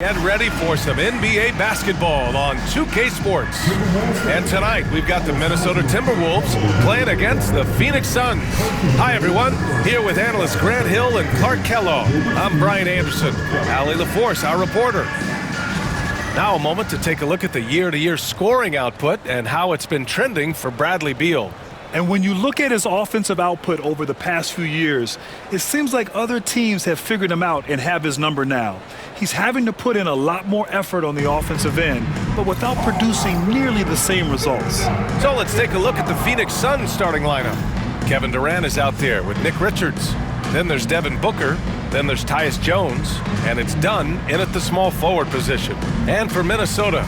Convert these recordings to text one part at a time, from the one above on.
Get ready for some NBA basketball on 2K Sports. And tonight, we've got the Minnesota Timberwolves playing against the Phoenix Suns. Hi, everyone. Here with analysts Grant Hill and Clark Kellogg. I'm Brian Anderson. Allie LaForce, our reporter. Now a moment to take a look at the year-to-year scoring output and how it's been trending for Bradley Beal. And when you look at his offensive output over the past few years, it seems like other teams have figured him out and have his number now. He's having to put in a lot more effort on the offensive end, but without producing nearly the same results. So let's take a look at the Phoenix Suns starting lineup. Kevin Durant is out there with Nick Richards. Then there's Devin Booker. Then there's Tyus Jones. And it's Dunn in at the small forward position. And for Minnesota,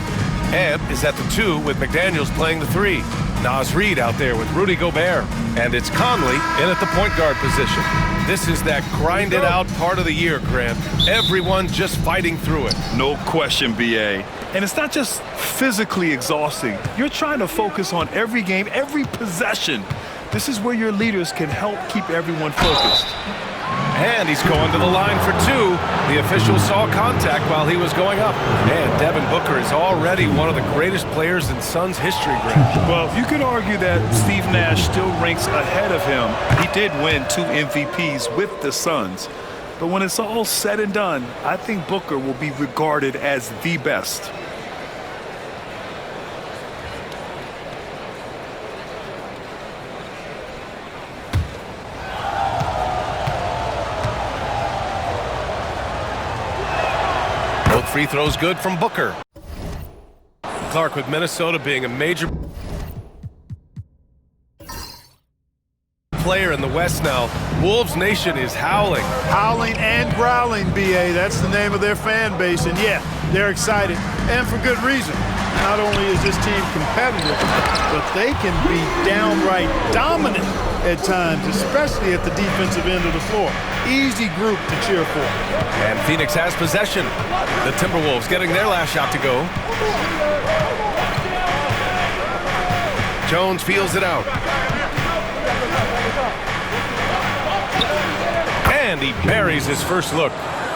Ed is at the 2 with McDaniels playing the 3. Naz Reid out there with Rudy Gobert. And it's Conley in at the point guard position. This is that grinded out part of the year, Grant. Everyone just fighting through it. No question, B.A. And it's not just physically exhausting. You're trying to focus on every game, every possession. This is where your leaders can help keep everyone focused. And he's going to the line for 2. The official saw contact while he was going up. And Devin Booker is already one of the greatest players in Suns history, Grant. Well, you could argue that Steve Nash still ranks ahead of him. He did win 2 MVPs with the Suns. But when it's all said and done, I think Booker will be regarded as the best. Both free throws good from Booker. Clark with Minnesota being a major player in the West now. Wolves Nation is howling. Howling and growling, B.A. That's the name of their fan base. And yeah, they're excited. And for good reason. Not only is this team competitive, but they can be downright dominant at times, especially at the defensive end of the floor. Easy group to cheer for. And Phoenix has possession. The Timberwolves getting their last shot to go. Jones feels it out. And he buries his first look.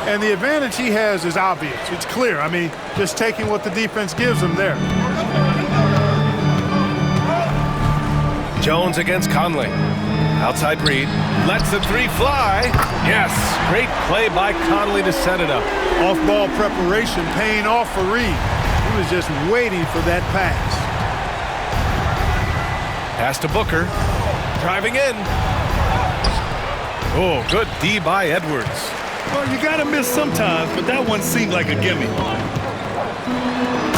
And the advantage he has is obvious. It's clear. I mean, just taking what the defense gives him there. Jones against Conley. Outside Reid. Lets the 3 fly. Yes, great play by Conley to set it up. Off-ball preparation paying off for Reid. He was just waiting for that pass. Pass to Booker. Driving in. Oh, good D by Edwards. Well, you got to miss sometimes, but that one seemed like a gimme.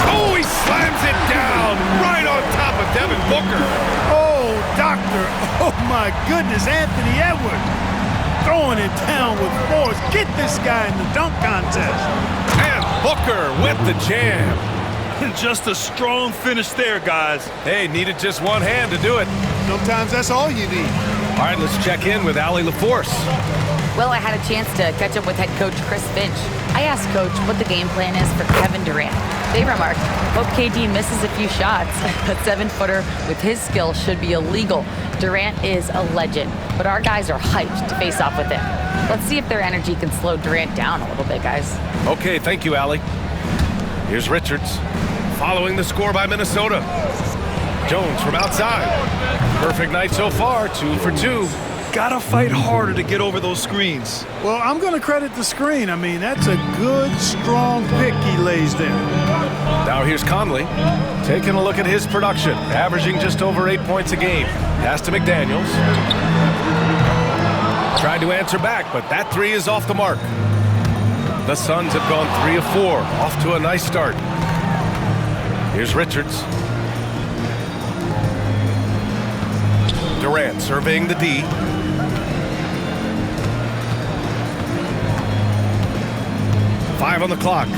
Oh, he slams it down right on top of Devin Booker. Oh, doctor. Oh, my goodness. Anthony Edwards throwing it down with force. Get this guy in the dunk contest. And Booker with the jam. Just a strong finish there, guys. Hey, needed just one hand to do it. Sometimes that's all you need. All right, let's check in with Allie LaForce. Well, I had a chance to catch up with head coach Chris Finch. I asked Coach what the game plan is for Kevin Durant. They remarked, hope KD misses a few shots. A 7-footer with his skill should be illegal. Durant is a legend, but our guys are hyped to face off with him. Let's see if their energy can slow Durant down a little bit, guys. Okay, thank you, Allie. Here's Richards, following the score by Minnesota. Jones from outside. Perfect night so far, 2 for 2. Gotta fight harder to get over those screens. Well, I'm going to credit the screen. I mean, that's a good, strong pick he lays there. Now here's Conley, taking a look at his production, averaging just over 8 points a game. Pass to McDaniels. Tried to answer back, but that 3 is off the mark. The Suns have gone 3 of 4, off to a nice start. Here's Richards. Durant surveying the D. Five on the clock.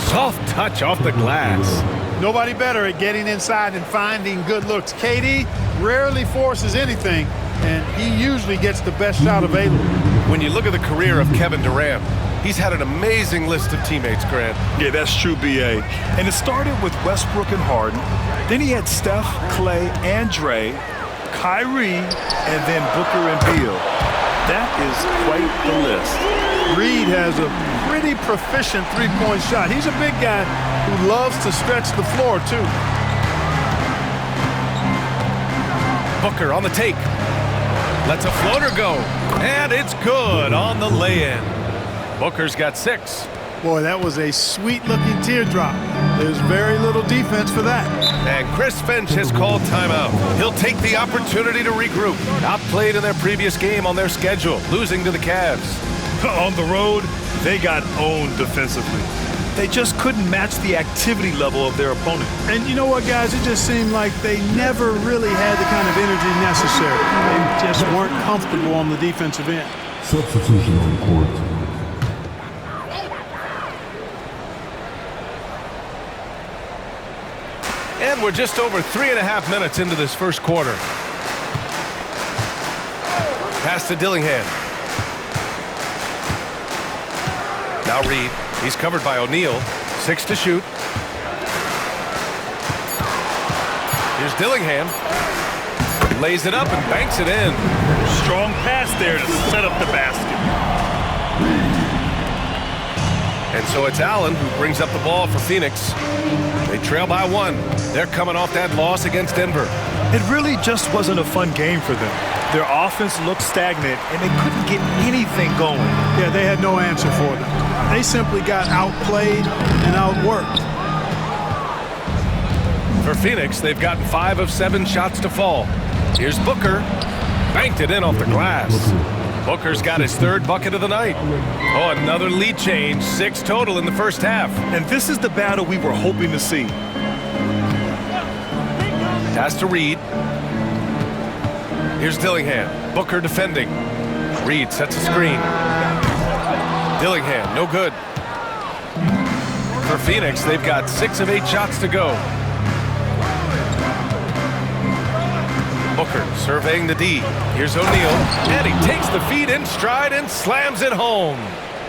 Soft touch off the glass. Nobody better at getting inside and finding good looks. KD rarely forces anything, and he usually gets the best shot available. When you look at the career of Kevin Durant, he's had an amazing list of teammates, Grant. Yeah, that's true, B.A. And it started with Westbrook and Harden. Then he had Steph, Clay, and Dre, Kyrie, and then Booker and Beal. That is quite the list. Reed has a pretty proficient three-point shot. He's a big guy who loves to stretch the floor, too. Booker on the take. Lets a floater go. And it's good on the lay-in. Booker's got 6. Boy, that was a sweet-looking teardrop. There's very little defense for that. And Chris Finch has called timeout. He'll take the opportunity to regroup. Outplayed in their previous game on their schedule, losing to the Cavs. On the road, they got owned defensively. They just couldn't match the activity level of their opponent. And you know what, guys? It just seemed like they never really had the kind of energy necessary. They just weren't comfortable on the defensive end. Substitution on court. And we're just over 3.5 minutes into this first quarter. Pass to Dillingham. Now Reed. He's covered by O'Neal. 6 to shoot. Here's Dillingham. Lays it up and banks it in. Strong pass there to set up the basket. And so it's Allen who brings up the ball for Phoenix. They trail by 1. They're coming off that loss against Denver. It really just wasn't a fun game for them. Their offense looked stagnant, and they couldn't get anything going. Yeah, they had no answer for them. They simply got outplayed and outworked. For Phoenix, they've gotten 5 of 7 shots to fall. Here's Booker. Banked it in off the glass. Booker's got his 3rd bucket of the night. Oh, another lead change. 6 total in the first half. And this is the battle we were hoping to see. Pass to Reed. Here's Dillingham. Booker defending. Reed sets a screen. Dillingham, no good. For Phoenix, they've got 6 of 8 shots to go. Booker surveying the D. Here's O'Neal. And he takes the feed in stride and slams it home.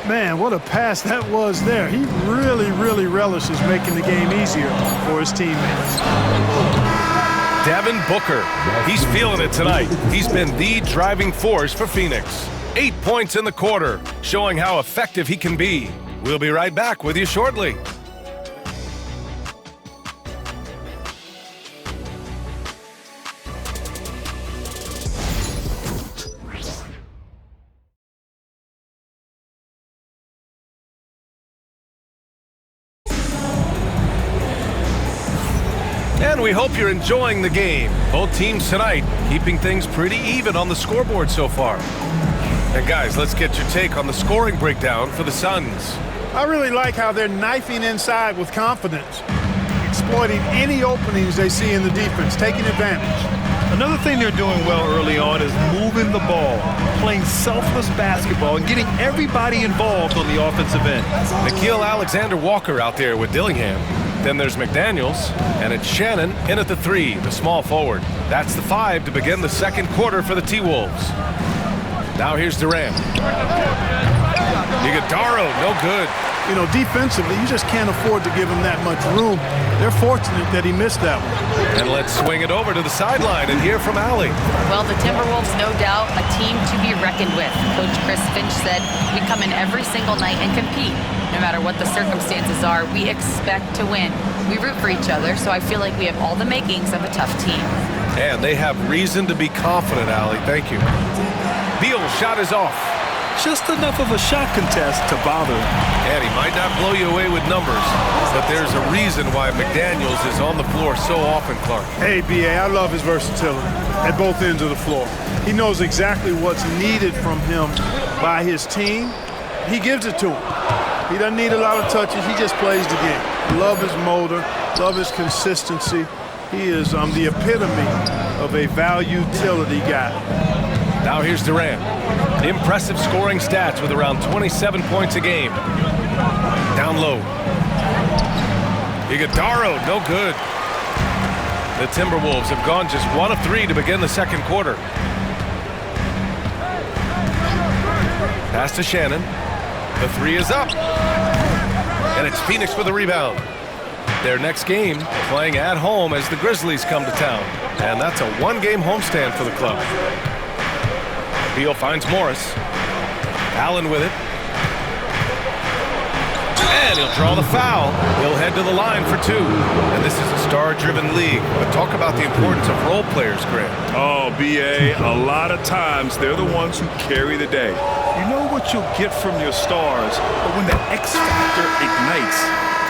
Man, what a pass that was there. He really relishes making the game easier for his teammates. Devin Booker. He's feeling it tonight. He's been the driving force for Phoenix. 8 points in the quarter, showing how effective he can be. We'll be right back with you shortly. And we hope you're enjoying the game. Both teams tonight keeping things pretty even on the scoreboard so far. And guys, let's get your take on the scoring breakdown for the Suns. I really like how they're knifing inside with confidence, exploiting any openings they see in the defense, taking advantage. Another thing they're doing well early on is moving the ball, playing selfless basketball, and getting everybody involved on the offensive end. Nickeil Alexander-Walker out there with Dillingham. Then there's McDaniels, and it's Shannon in at the 3, the small forward. That's the 5 to begin the second quarter for the T-Wolves. Now here's Durant. Iguodaro, no good. You know, defensively, you just can't afford to give him that much room. They're fortunate that he missed that one. And let's swing it over to the sideline and hear from Allie. Well, the Timberwolves, no doubt, a team to be reckoned with. Coach Chris Finch said, we come in every single night and compete. No matter what the circumstances are, we expect to win. We root for each other, so I feel like we have all the makings of a tough team. And they have reason to be confident, Allie. Thank you. Beal's shot is off. Just enough of a shot contest to bother him. And he might not blow you away with numbers, but there's a reason why McDaniels is on the floor so often, Clark. Hey, B.A., I love his versatility at both ends of the floor. He knows exactly what's needed from him by his team. He gives it to him. He doesn't need a lot of touches. He just plays the game. Love his motor. Love his consistency. He is the epitome of a value-utility guy. Now here's Durant. Impressive scoring stats with around 27 points a game. Down low. Iguodaro, no good. The Timberwolves have gone just 1 of 3 to begin the second quarter. Pass to Shannon. The 3 is up. And it's Phoenix with the rebound. Their next game playing at home as the Grizzlies come to town. And that's a 1-game homestand for the club. Beal finds Morris. Allen with it. And he'll draw the foul. He'll head to the line for two. And this is a star-driven league. But talk about the importance of role players, Grant. Oh, B.A., a lot of times they're the ones who carry the day. You know what you'll get from your stars, but when the X factor ignites,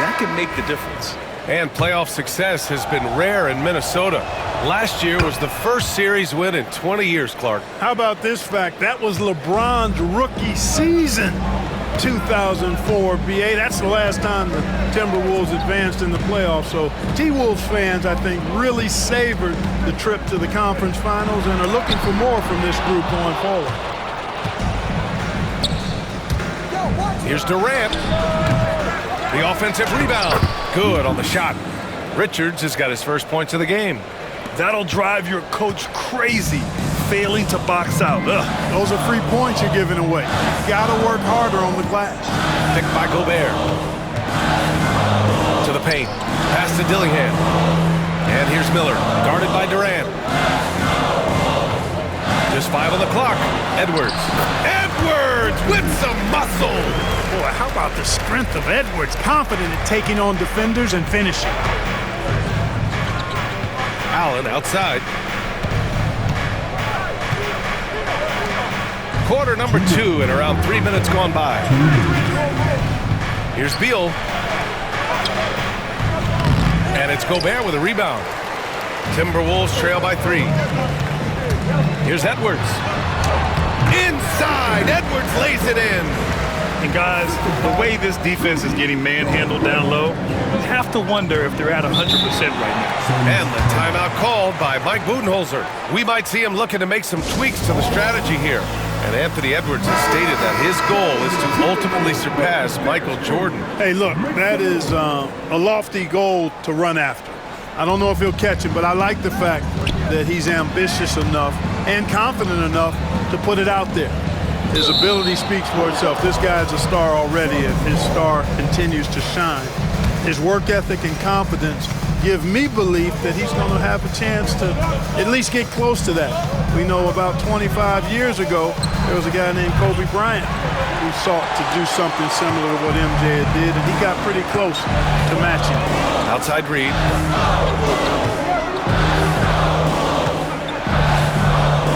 that can make the difference. And playoff success has been rare in Minnesota. Last year was the first series win in 20 years, Clark. How about this fact? That was LeBron's rookie season, 2004, BA. That's the last time the Timberwolves advanced in the playoffs. So T-Wolves fans, I think, really savored the trip to the conference finals and are looking for more from this group going forward. Here's Durant. The offensive rebound. Good on the shot. Richards has got his first points of the game. That'll drive your coach crazy, failing to box out. Ugh. Those are free points you're giving away. You gotta work harder on the glass. Picked by Gobert. To the paint. Pass to Dillingham. And here's Miller, guarded by Durant. Just 5 on the clock. Edwards. Edwards with some muscle. Boy, how about the strength of Edwards? Confident at taking on defenders and finishing. Allen outside. Quarter number 2 and around 3 minutes gone by. Here's Beal. And it's Gobert with a rebound. Timberwolves trail by 3. Here's Edwards. Inside, Edwards lays it in. And guys, the way this defense is getting manhandled down low, you have to wonder if they're at 100% right now. And the timeout called by Mike Budenholzer. We might see him looking to make some tweaks to the strategy here. And Anthony Edwards has stated that his goal is to ultimately surpass Michael Jordan. Hey, look, that is a lofty goal to run after. I don't know if he'll catch it, but I like the fact that he's ambitious enough and confident enough to put it out there. His ability speaks for itself. This guy's a star already, and his star continues to shine. His work ethic and confidence give me belief that he's going to have a chance to at least get close to that. We know about 25 years ago, there was a guy named Kobe Bryant who sought to do something similar to what MJ did, and he got pretty close to matching. Outside Reed.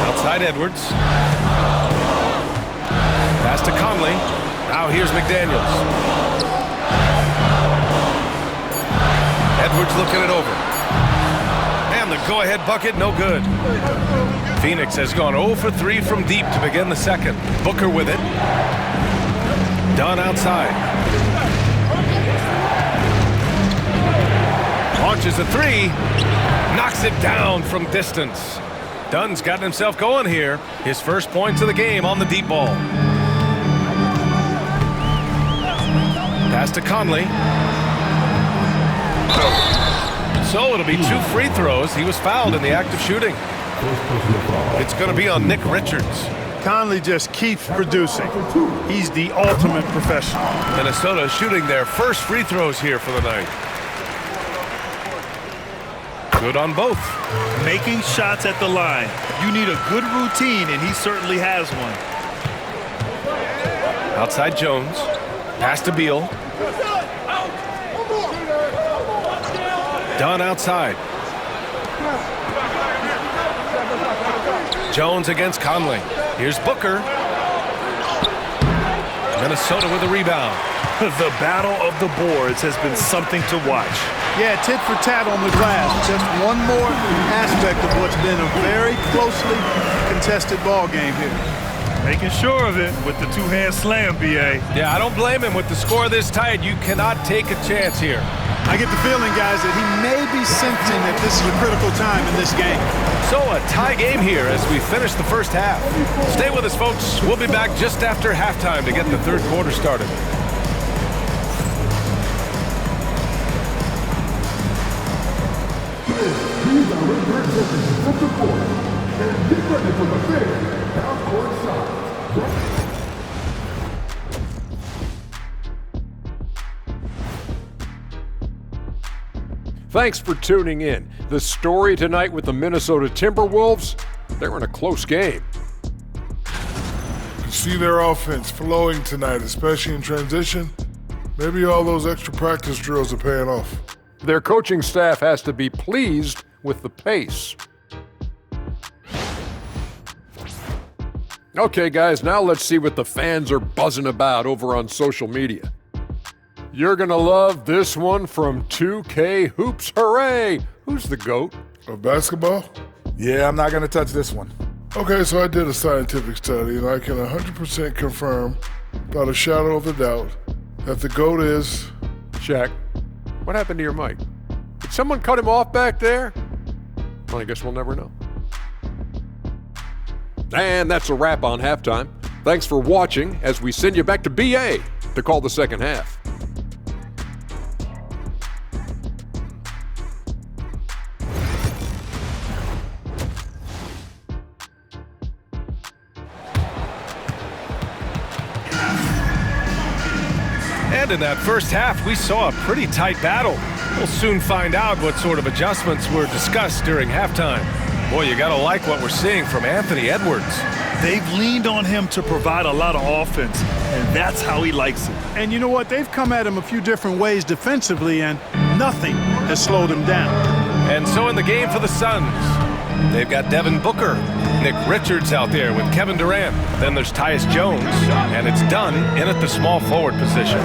Outside Edwards. Pass to Conley. Now here's McDaniels. Edwards looking it over. And the go-ahead bucket, no good. Phoenix has gone 0 for 3 from deep to begin the second. Booker with it. Dunn outside. Launches a 3. Knocks it down from distance. Dunn's gotten himself going here. His first points of the game on the deep ball. Pass to Conley. So it'll be 2 free throws. He was fouled in the act of shooting. It's going to be on Nick Richards. Conley just keeps producing. He's the ultimate professional. Minnesota shooting their first free throws here for the night. Good on both. Making shots at the line. You need a good routine, and he certainly has one. Outside Jones. Pass to Beal. Dunn outside. Jones against Conley. Here's Booker. Minnesota with a rebound. The battle of the boards has been something to watch. Yeah, tit for tat on the glass. Just one more aspect of what's been a very closely contested ball game here. Making sure of it with the two-hand slam, B.A. Yeah, I don't blame him. With the score this tight, you cannot take a chance here. I get the feeling, guys, that he may be sensing that this is a critical time in this game. So a tie game here as we finish the first half. Stay with us, folks. We'll be back just after halftime to get the third quarter started. Thanks for tuning in. The story tonight with the Minnesota Timberwolves, they're in a close game. You see their offense flowing tonight, especially in transition. Maybe all those extra practice drills are paying off. Their coaching staff has to be pleased with the pace. Okay, guys, now let's see what the fans are buzzing about over on social media. You're gonna love this one from 2K Hoops. Hooray! Who's the GOAT? Of basketball? Yeah, I'm not going to touch this one. Okay, so I did a scientific study, and I can 100% confirm, without a shadow of a doubt, that the GOAT is... Shaq, what happened to your mic? Did someone cut him off back there? Well, I guess we'll never know. And that's a wrap on halftime. Thanks for watching as we send you back to BA to call the second half. And in that first half, we saw a pretty tight battle. We'll soon find out what sort of adjustments were discussed during halftime. Boy, you gotta like what we're seeing from Anthony Edwards. They've leaned on him to provide a lot of offense, and that's how he likes it. And you know what? They've come at him a few different ways defensively, and nothing has slowed him down. And so in the game for the Suns, they've got Devin Booker, Nick Richards out there with Kevin Durant. Then there's Tyus Jones, and it's done in at the small forward position.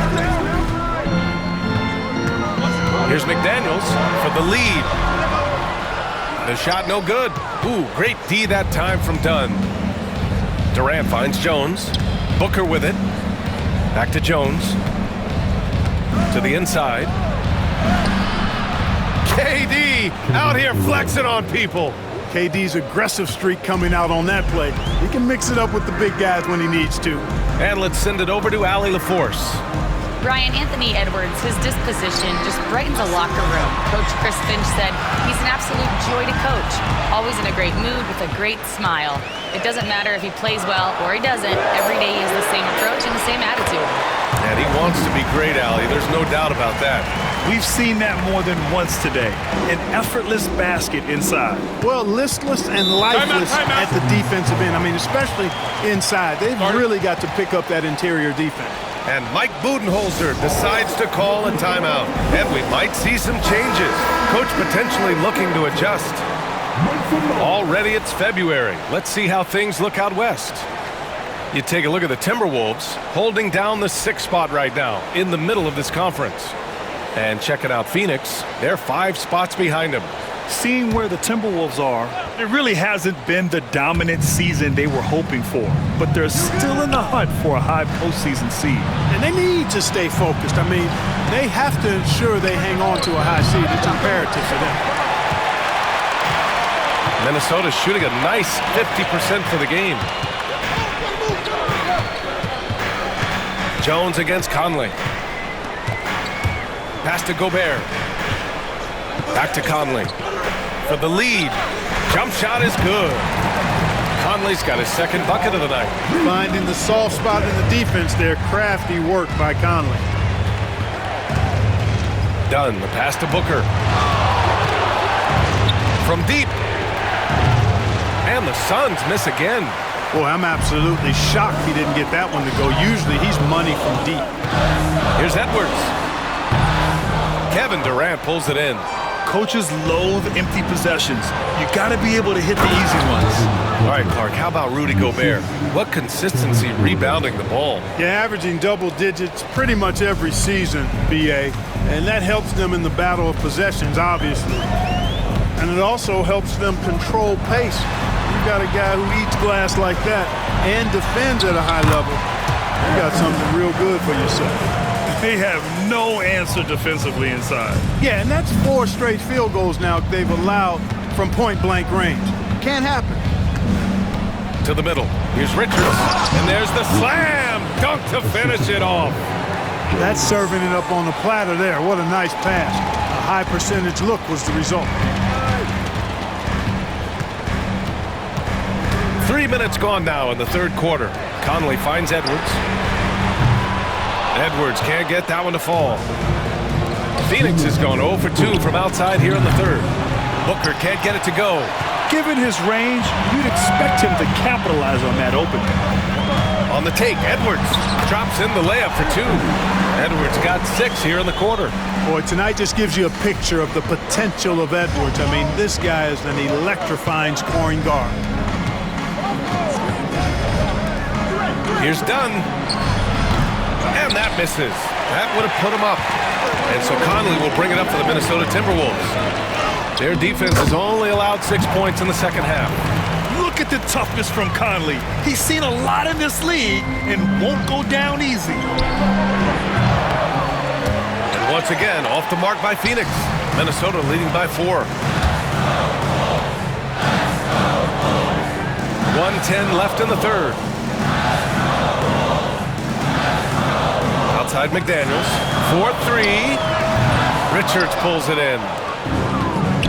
Here's McDaniels for the lead. The shot no good. Ooh, great D that time from Dunn. Durant finds Jones. Booker with it. Back to Jones. To the inside. KD out here flexing on people. KD's aggressive streak coming out on that play. He can mix it up with the big guys when he needs to. And let's send it over to Allie LaForce. Brian, Anthony Edwards, his disposition just brightens a locker room. Coach Chris Finch said he's an absolute joy to coach. Always in a great mood with a great smile. It doesn't matter if he plays well or he doesn't. Every day he has the same approach and the same attitude. And he wants to be great, Allie. There's no doubt about that. We've seen that more than once today. An effortless basket inside. Well, listless and lifeless at the defensive end. I mean, especially inside. They've really got to pick up that interior defense. And Mike Budenholzer decides to call a timeout. And we might see some changes. Coach potentially looking to adjust. Already it's February. Let's see how things look out west. You take a look at the Timberwolves holding down the 6th spot right now in the middle of this conference. And checking out Phoenix, they're 5 spots behind them. Seeing where the Timberwolves are, it really hasn't been the dominant season they were hoping for. But they're still in the hunt for a high postseason seed. And they need to stay focused. I mean, they have to ensure they hang on to a high seed. It's imperative for them. Minnesota's shooting a nice 50% for the game. Jones against Conley. Pass to Gobert. Back to Conley. For the lead. Jump shot is good. Conley's got his 2nd bucket of the night. Finding the soft spot in the defense there. Crafty work by Conley. Done. The pass to Booker. From deep. And the Suns miss again. Boy, I'm absolutely shocked he didn't get that one to go. Usually he's money from deep. Here's Edwards. Kevin Durant pulls it in. Coaches loathe empty possessions. You got to be able to hit the easy ones. All right, Clark, how about Rudy Gobert? What consistency rebounding the ball. Yeah, averaging double digits pretty much every season, BA. And that helps them in the battle of possessions, obviously. And it also helps them control pace. You got a guy who eats glass like that and defends at a high level. You got something real good for yourself. They have no answer defensively inside. Yeah, and that's 4 straight field goals now they've allowed from point-blank range. Can't happen. To the middle. Here's Richards. And there's the slam dunk to finish it off. That's serving it up on the platter there. What a nice pass. A high percentage look was the result. 3 minutes gone now in the 3rd quarter. Conley finds Edwards. Edwards can't get that one to fall. Phoenix has gone 0 for 2 from outside here in the 3rd. Booker can't get it to go. Given his range, you'd expect him to capitalize on that opening. On the take, Edwards drops in the layup for 2. Edwards got 6 here in the quarter. Boy, tonight just gives you a picture of the potential of Edwards. I mean, this guy is an electrifying scoring guard. Here's Dunn. And that misses. That would have put him up. And so Conley will bring it up for the Minnesota Timberwolves. Their defense has only allowed 6 points in the second half. Look at the toughness from Conley. He's seen a lot in this league and won't go down easy. And once again, off the mark by Phoenix. Minnesota leading by 4. 1:10 left in the third. Outside McDaniels. 4-3. Richards pulls it in.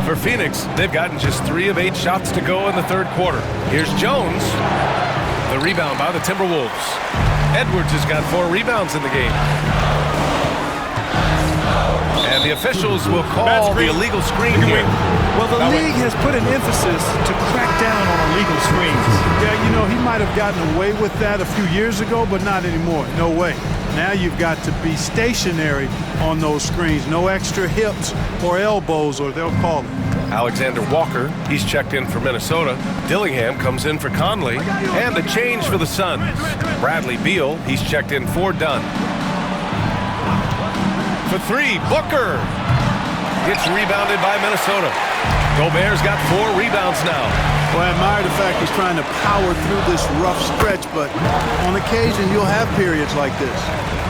For Phoenix, they've gotten just 3 of 8 shots to go in the third quarter. Here's Jones. The rebound by the Timberwolves. Edwards has got 4 rebounds in the game. And the officials will call the illegal screen here. Well, the league has put an emphasis to crack down on illegal screens. Yeah, you know, he might have gotten away with that a few years ago, but not anymore. No way. Now you've got to be stationary on those screens. No extra hips or elbows, or they'll call it. Alexander Walker, he's checked in for Minnesota. Dillingham comes in for Conley. And a change for the Suns. Bradley Beal, he's checked in for Dunn. For 3, Booker gets rebounded by Minnesota. Gobert's got 4 rebounds now. Well, I admire the fact he's trying to power through this rough stretch, but on occasion you'll have periods like this.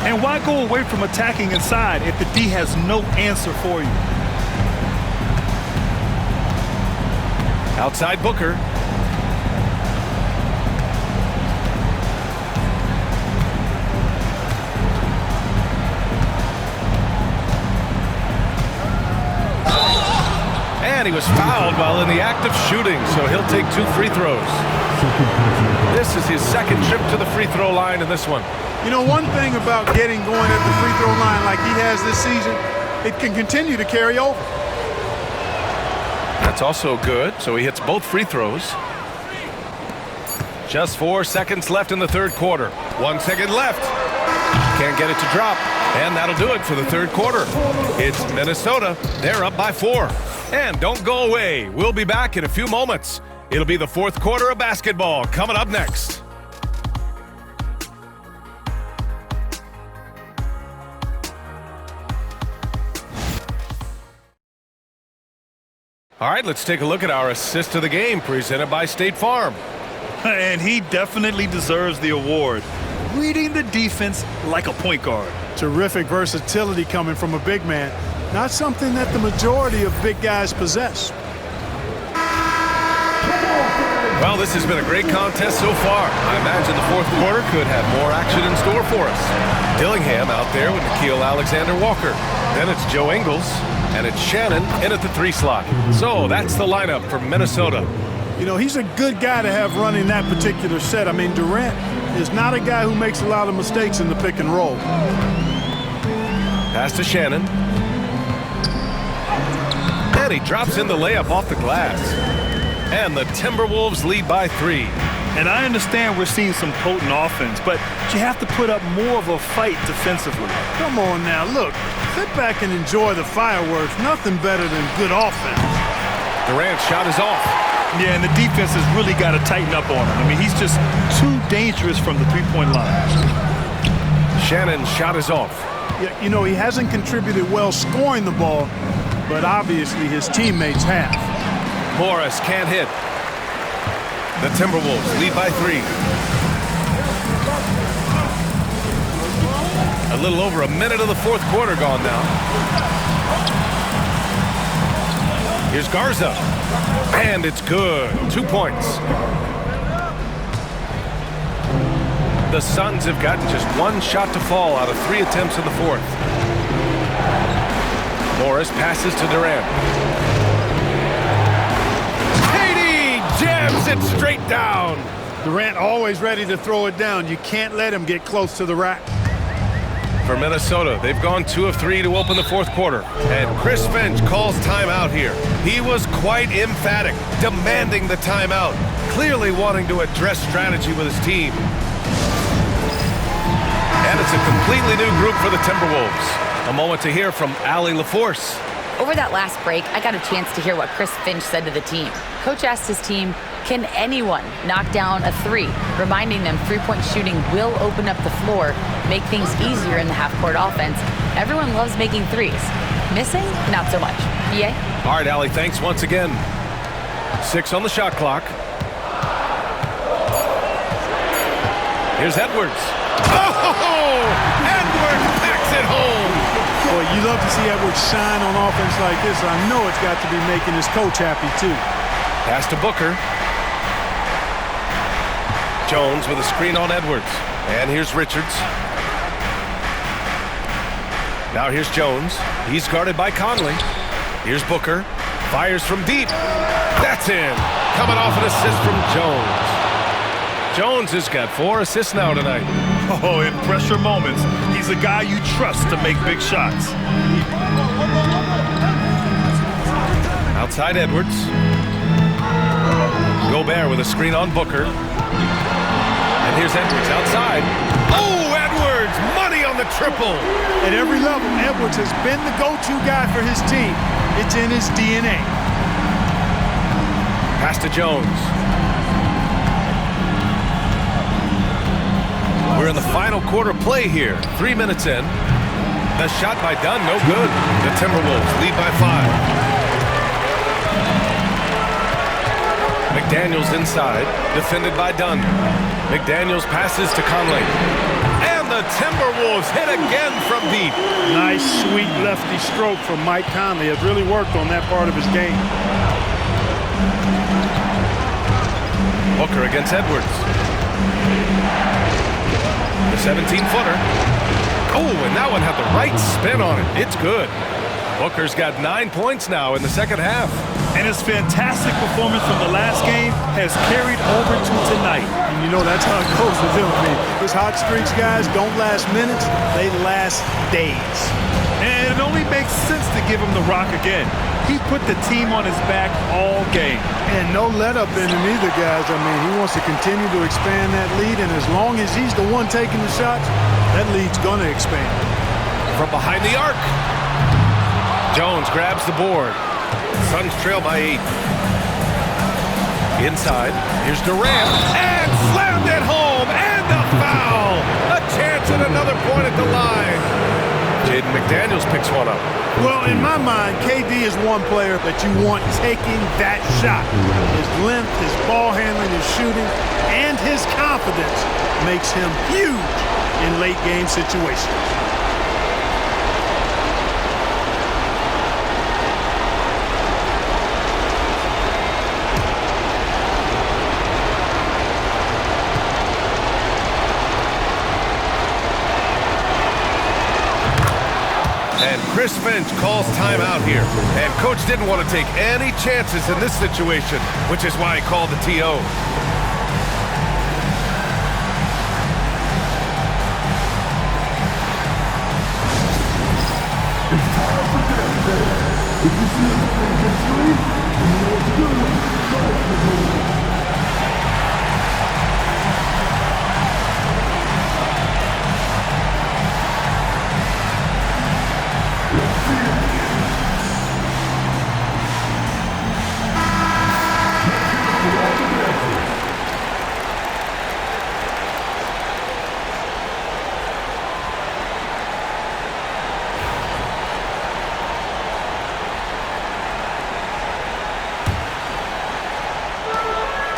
And why go away from attacking inside if the D has no answer for you? Outside Booker. And he was fouled while in the act of shooting, so he'll take 2 free throws. This is his second trip to the free throw line in this one. You know, one thing about getting going at the free throw line like he has this season, it can continue to carry over. That's also good, so he hits both free throws. Just 4 seconds left in the third quarter. 1 second left. Can't get it to drop, and that'll do it for the third quarter. It's Minnesota. They're up by 4. And don't go away. We'll be back in a few moments. It'll be the fourth quarter of basketball coming up next. All right, let's take a look at our assist of the game presented by State Farm. And he definitely deserves the award. Reading the defense like a point guard. Terrific versatility coming from a big man. Not something that the majority of big guys possess. Well, this has been a great contest so far. I imagine the fourth quarter could have more action in store for us. Dillingham out there with Nickeil Alexander-Walker. Then it's Joe Ingles, and it's Shannon in at the 3 slot. So that's the lineup for Minnesota. You know, he's a good guy to have running that particular set. I mean, Durant is not a guy who makes a lot of mistakes in the pick and roll. Pass to Shannon. And he drops in the layup off the glass. And the Timberwolves lead by 3. And I understand we're seeing some potent offense, but you have to put up more of a fight defensively. Come on now, look. Sit back and enjoy the fireworks. Nothing better than good offense. Durant's shot is off. Yeah, and the defense has really got to tighten up on him. I mean, he's just too dangerous from the three-point line. Shannon's shot is off. Yeah, you know, he hasn't contributed well scoring the ball, but obviously his teammates have. Morris can't hit. The Timberwolves lead by 3. A little over a minute of the fourth quarter gone now. Here's Garza. And it's good. 2 points. The Suns have gotten just 1 shot to fall out of 3 attempts in the fourth. Morris passes to Durant. Jams it straight down. Durant always ready to throw it down. You can't let him get close to the rack. For Minnesota, they've gone 2 of 3 to open the fourth quarter. And Chris Finch calls timeout here. He was quite emphatic, demanding the timeout, clearly wanting to address strategy with his team. And a it's a completely new group for the Timberwolves. A moment to hear from Allie LaForce. Over that last break, I got a chance to hear what Chris Finch said to the team. Coach asked his team, can anyone knock down a three? Reminding them three-point shooting will open up the floor, make things easier in the half-court offense. Everyone loves making threes. Missing? Not so much. BA? All right, Allie, thanks once again. 6 on the shot clock. Here's Edwards. Oh! Edwards packs it home! Boy, you love to see Edwards shine on offense like this. I know it's got to be making his coach happy, too. Pass to Booker. Jones with a screen on Edwards. And here's Richards. Now here's Jones. He's guarded by Conley. Here's Booker. Fires from deep. That's in. Coming off an assist from Jones. Jones has got 4 assists now tonight. Oh, in pressure moments, he's a guy you trust to make big shots. Outside Edwards. Gobert with a screen on Booker. And here's Edwards outside. Oh, Edwards! Money on the triple! At every level, Edwards has been the go-to guy for his team. It's in his DNA. Pass to Jones. We're in the final quarter play here. 3 minutes in. The shot by Dunn, no good. The Timberwolves lead by 5. McDaniels inside, defended by Dunn. McDaniels passes to Conley. And the Timberwolves hit again from deep. Nice, sweet lefty stroke from Mike Conley. Has really worked on that part of his game. Booker against Edwards. The 17-footer. Oh, and that one had the right spin on it. It's good. Booker's got 9 points now in the second half. And his fantastic performance from the last game has carried over to tonight. And you know that's how it goes with him. I mean, his hot streaks, guys, don't last minutes. They last days. And it only makes sense to give him the rock again. He put the team on his back all game. And no let up in him either, guys. I mean, he wants to continue to expand that lead, and as long as he's the one taking the shots, that lead's going to expand. From behind the arc. Jones grabs the board. Suns trail by 8. Inside, here's Durant, and slammed it home, and a foul! A chance at another point at the line. Jaden McDaniels picks one up. Well, in my mind, KD is one player that you want taking that shot. His length, his ball handling, his shooting, and his confidence makes him huge in late game situations. And Chris Finch calls timeout here. And coach didn't want to take any chances in this situation, which is why he called the TO.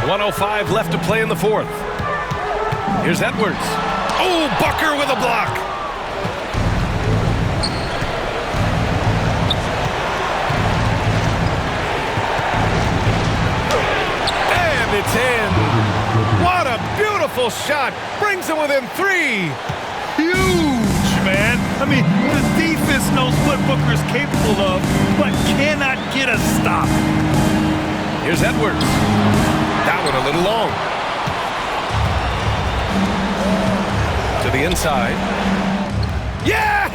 .105 left to play in the fourth. Here's Edwards. Oh, Booker with a block. And it's in. What a beautiful shot. Brings him within 3. Huge, man. I mean, the defense knows what Booker's capable of, but cannot get a stop. Here's Edwards. That one a little long. To the inside. Yes!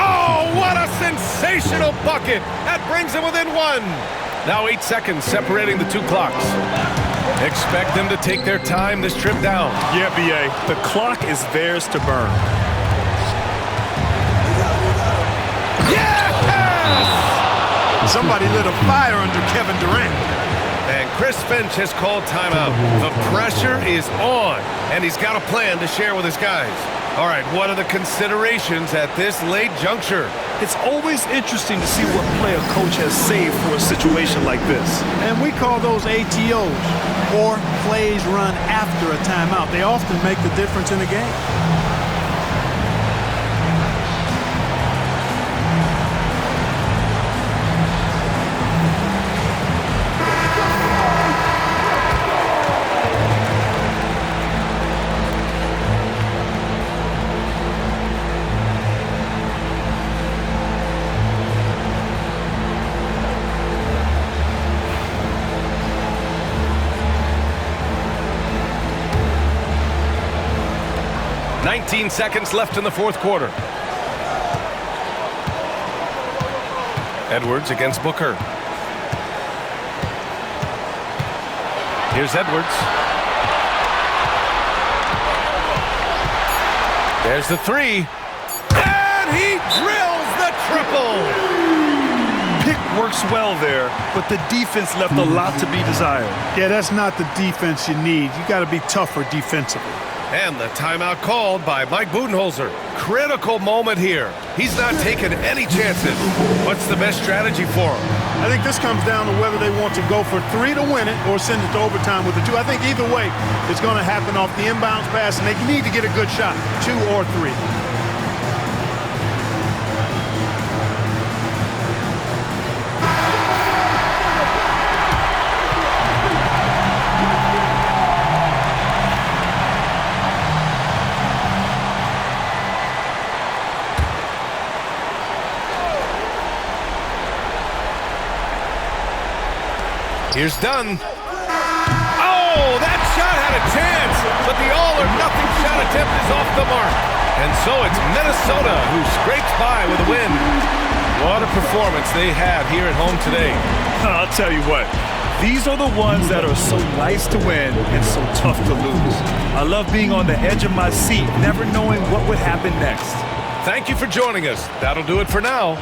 Oh, what a sensational bucket. That brings him within 1. Now 8 seconds separating the two clocks. Expect them to take their time this trip down. Yeah, B.A., the clock is theirs to burn. Yes! Somebody lit a fire under Kevin Durant. And Chris Finch has called timeout. The pressure is on, and he's got a plan to share with his guys. All right, what are the considerations at this late juncture? It's always interesting to see what play a coach has saved for a situation like this. And we call those ATOs, or plays run after a timeout. They often make the difference in the game. Seconds left in the fourth quarter. Edwards against Booker. Here's Edwards. There's the three. And he drills the triple. Pick works well there, but the defense left a lot to be desired. Yeah, that's not the defense you need. You got to be tougher defensively. And the timeout called by Mike Budenholzer. Critical moment here. He's not taking any chances. What's the best strategy for him? I think this comes down to whether they want to go for 3 to win it or send it to overtime with the 2. I think either way, it's going to happen off the inbounds pass, and they need to get a good shot, 2 or 3. Here's Dunn. Oh, that shot had a chance, but the all-or-nothing shot attempt is off the mark. And so it's Minnesota who scrapes by with a win. What a performance they have here at home today. I'll tell you what, these are the ones that are so nice to win and so tough to lose. I love being on the edge of my seat, never knowing what would happen next. Thank you for joining us. That'll do it for now.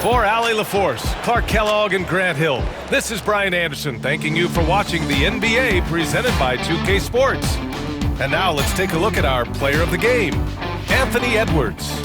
For Allie LaForce, Clark Kellogg, and Grant Hill, this is Brian Anderson thanking you for watching the NBA presented by 2K Sports. And now let's take a look at our player of the game, Anthony Edwards.